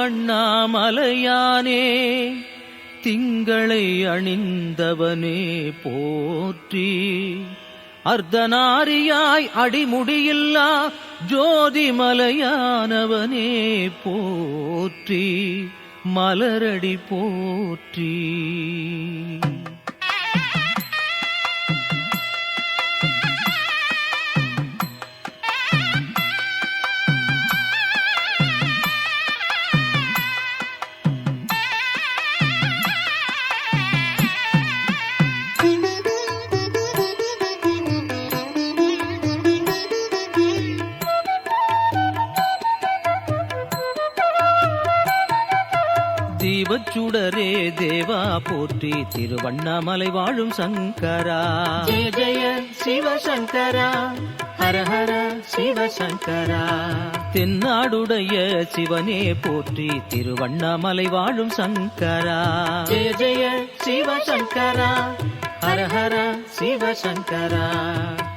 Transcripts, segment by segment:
அண்ணாமலையானே திங்களை அணிந்தவனே போற்றி. அர்த்தநாரியாய் அடிமுடியில்லா ஜோதிமலையானவனே போற்றி. மலரடி போற்றி. தீபச்சுடரே தேவா போற்றி. திருவண்ணாமலை வாழும் சங்கரா ஜெய ஜெய சிவசங்கரா ஹர ஹர சிவசங்கரா. தென்னாடுடைய சிவனே போற்றி. திருவண்ணாமலை வாழும் சங்கரா ஜெய ஜெய சிவசங்கரா ஹர ஹர சிவசங்கரா.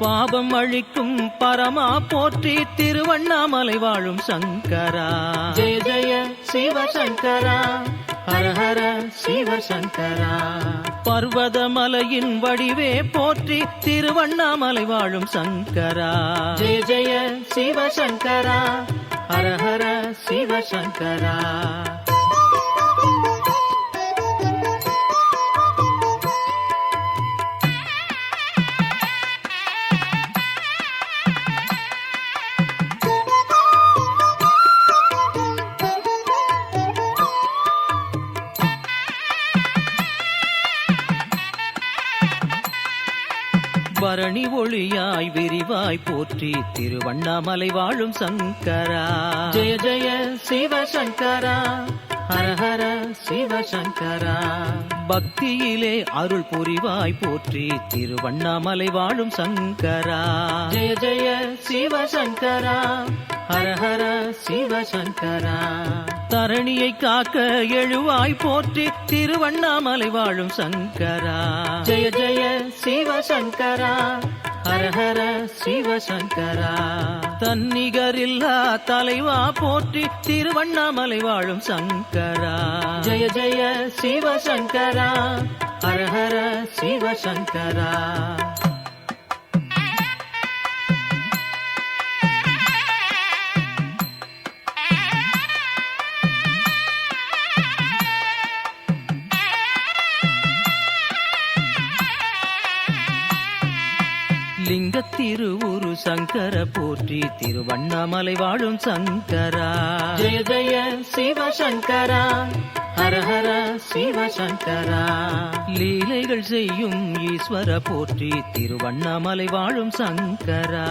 பாபம் அழிக்கும் பரமா போற்றி. திருவண்ணாமலை வாழும் சங்கரா ஜெய ஜெய சிவசங்கரா ஹர ஹர சிவசங்கரா. பர்வதமலையின் வடிவே போற்றி. திருவண்ணாமலை வாழும் சங்கரா ஜெய ஜெய சிவசங்கரா ஹர ஹர சிவசங்கரா. பரணி ஒளியாய் விரிவாய் போற்றி. திருவண்ணாமலை வாழும் சங்கரா ஜெய ஜெய சிவசங்கரா ஹர ஹர சிவசங்கரா. பக்தியிலே அருள் புரிவாய் போற்றி. திருவண்ணாமலை வாழும் சங்கரா ஜெய ஜெய சிவசங்கரா ஹர ஹர சிவசங்கரா. தரணியை காக்க எழுவாய் போற்றி. திருவண்ணாமலை வாழும் சங்கரா ஜெய ஜெய சிவசங்கரா ஹர ஹர சிவசங்கரா. தன்னிகரில்லா தலைவா போற்றி. திருவண்ணாமலை வாழும் சங்கரா ஜெய ஜெய சிவசங்கரா ஹர ஹர சிவசங்கரா. லிங்க திருவுரு சங்கர போற்றி. திருவண்ணாமலை வாழும் சங்கரா ஜெய ஜெய சிவசங்கரா ஹர ஹர சிவசங்கரா. லீலைகள் செய்யும் ஈஸ்வர போற்றி. திருவண்ணாமலை வாழும் சங்கரா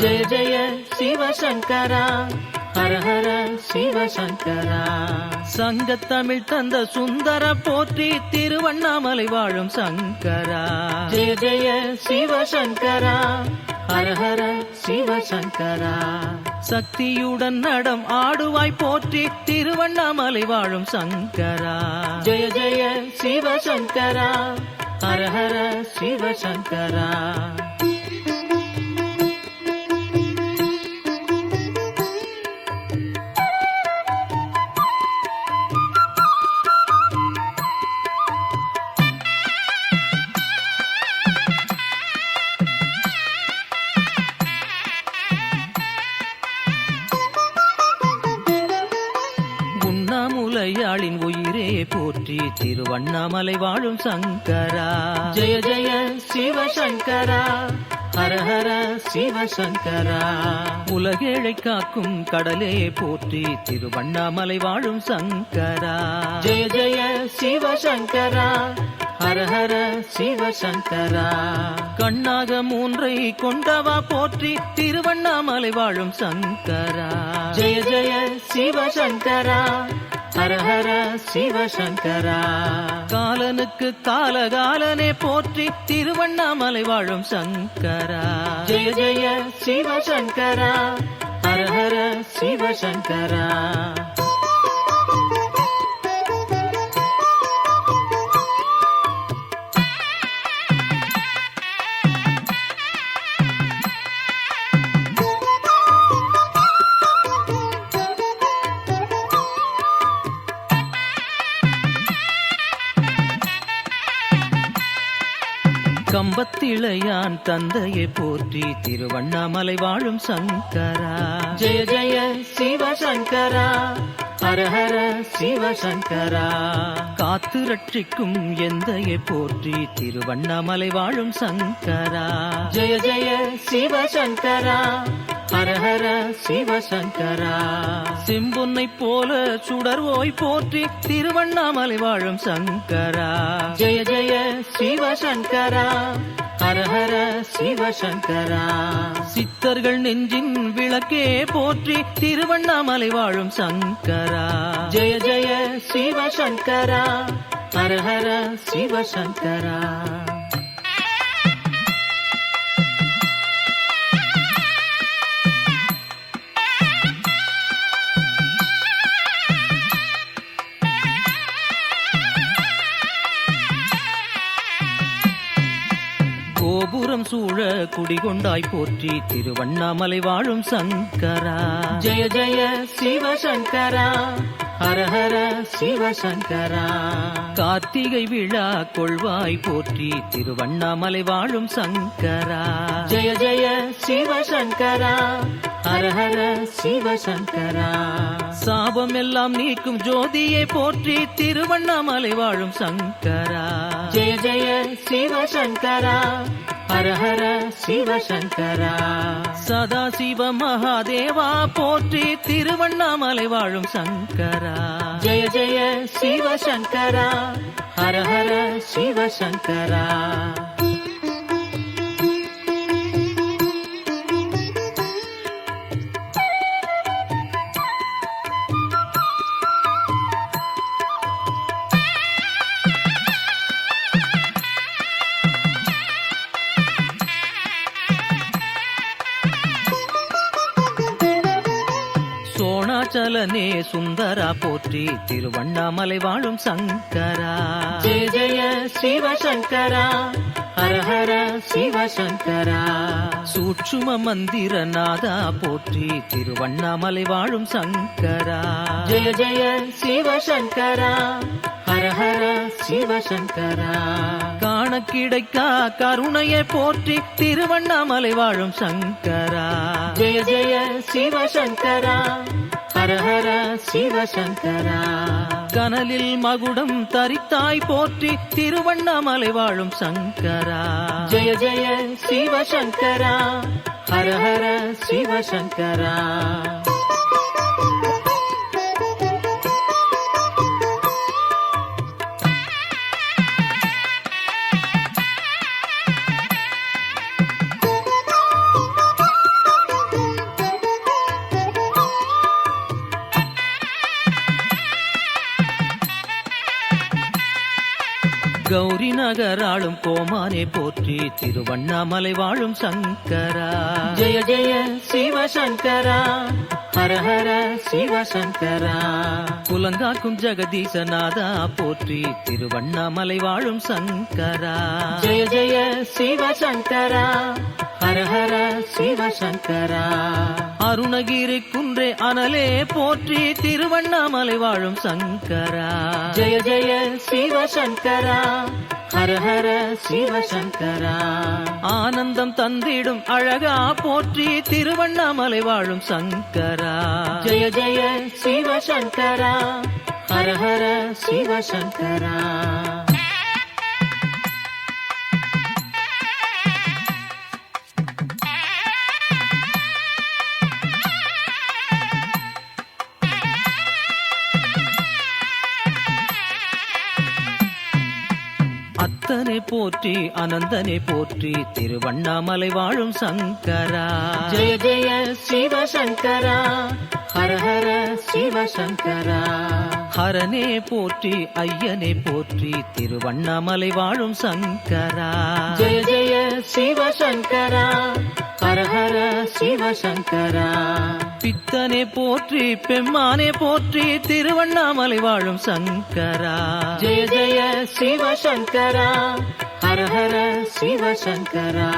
ஜெய ஜெய சிவசங்கரா ஹர ஹர சிவசங்கரா. சங்கத்தமிழ் தந்த சுந்தர போற்றி. திருவண்ணாமலை வாழும் சங்கரா ஜெய ஜெய சிவசங்கரா ஹர ஹர சிவசங்கரா. சக்தியுடன் நடம் ஆடுவாய் போற்றி. திருவண்ணாமலை வாழும் சங்கரா ஜெய ஜெய சிவசங்கரா ஹர ஹர சிவசங்கரா. உண்ணாமுலையாளின் உயிரே போற்றி. திருவண்ணாமலை வாழும் சங்கரா ஜெய ஜெய சிவசங்கரா ஹர ஹர சிவசங்கரா. உலகேழை காக்கும் கடலே போற்றி. திருவண்ணாமலை வாழும் சங்கரா ஜெய ஜெய சிவசங்கரா ஹர ஹர சிவசங்கரா. கண்ணாக மூன்றை கொண்டவா போற்றி. திருவண்ணாமலை வாழும் சங்கரா ஜெய ஜெய சிவசங்கரா ஹர ஹர சிவசங்கரா. காலனுக்கு காலகாலனே போற்றி. திருவண்ணாமலை வாழும் சங்கரா ஜெய ஜெய சிவசங்கரா ஹர ஹர சிவசங்கரா. கம்பத்திளையான் தந்தையை போற்றி திருவண்ணாமலை வாழும் சங்கரா. ஜெய ஜெய சிவசங்கரா ஹர ஹர சிவசங்கரா. காத்து ரட்சிக்கும் எந்தையை போற்றி திருவண்ணாமலை வாழும் சங்கரா. ஜெய ஜெய சிவசங்கரா ஹர ஹர சிவசங்கரா. செம்பொன்னை போல சுடர்வோய் போற்றி திருவண்ணாமலை வாழும் சங்கரா. ஜெய ஜெய சிவசங்கரா ஹர ஹர சிவசங்கரா. சித்தர்கள் நெஞ்சின் விளக்கே போற்றி திருவண்ணாமலை வாழும் சங்கரா. ஜெய ஜெய சிவசங்கரா ஹர ஹர சிவசங்கரா. கோபுரம் சூழ குடிகொண்டாய் போற்றி திருவண்ணாமலை வாழும் சங்கரா. ஜெய ஜெய சிவசங்கரா ஹர ஹர சிவசங்கரா. கார்த்திகை விழா கொள்வாய் போற்றி திருவண்ணாமலை வாழும் சங்கரா. ஜெய ஜெய சிவசங்கரா ஹர ஹர சிவசங்கரா. சாபம் எல்லாம் நீக்கும் ஜோதியை போற்றி திருவண்ணாமலை வாழும் சங்கரா. ஜெய ஜெய சிவசங்கரா ஹர ஹர சிவசங்கரா. சதாசிவ மகாதேவா போற்றி திருவண்ணாமலை வாழும் சங்கரா. ஜெய ஜெய சிவசங்கரா ஹர ஹர சிவசங்கரா. சோணாச்சலனே சுந்தரா போற்றி திருவண்ணாமலை வாழும் சங்கரா. ஜெய ஜெய சிவசங்கரா ஹர ஹர சிவசங்கரா. சூட்சும மந்திர நாதா போற்றி திருவண்ணாமலை வாழும் சங்கரா. ஜெய ஜெய சிவசங்கரா ஹர ஹர சிவசங்கரா. காண கிடைக்கா கருணையை போற்றி திருவண்ணாமலை வாழும் சங்கரா. ஜெய ஜெய சிவசங்கரா ஹர ஹர சிவசங்கரா. கனலில் மகுடம் தரித்தாய் போற்றி திருவண்ணாமலை வாழும் சங்கரா. ஜெய ஜெய சிவசங்கரா ஹர ஹர சிவசங்கரா. கௌரி நகராளும் கோமானே போற்றி திருவண்ணாமலை வாழும் சங்கரா. ஜெய ஜெய சிவசங்கரா ஹர ஹர சிவசங்கரா. குலங்காக்கும் ஜெகதீசநாதா போற்றி திருவண்ணாமலை வாழும் சங்கரா. ஜெய ஜெய சிவசங்கரா ஹர ஹர சிவசங்கரா. அருணகிரி குன்றே அனலே போற்றி திருவண்ணாமலை வாழும் சங்கரா. ஜெய ஜெய சிவசங்கரா ஹர ஹர சிவசங்கரா. ஆனந்தம் தந்திடும் அழகா போற்றி திருவண்ணாமலை வாழும் சங்கரா. ஜெய ஜெய சிவசங்கரா ஹர ஹர சிவசங்கரா. அத்தனை போற்றி அனந்தனை போற்றி திருவண்ணாமலை வாழும் சங்கரா. ஜெய ஜெய சிவசங்கரா ஹர ஹர சிவசங்கரா. ஹரனே போற்றி ஐயனே போற்றி திருவண்ணாமலை வாழும் சங்கரா. ஜெய ஜெய சிவசங்கரா ஹர ஹர சிவசங்கரா. பித்தனே போற்றி பெம்மானே போற்றி திருவண்ணாமலை வாழும் சங்கரா. ஜெய ஜெய சிவசங்கரா ஹர ஹர சிவசங்கரா.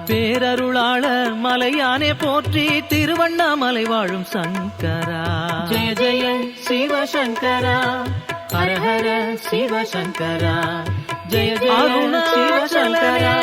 பேரருளாளர் மலையானே போற்றி திருவண்ணாமலை வாழும் சங்கரா. ஜெய ஜெய சிவசங்கரா ஹர ஹர சிவசங்கரா. ஜெய ஜெய சிவசங்கரா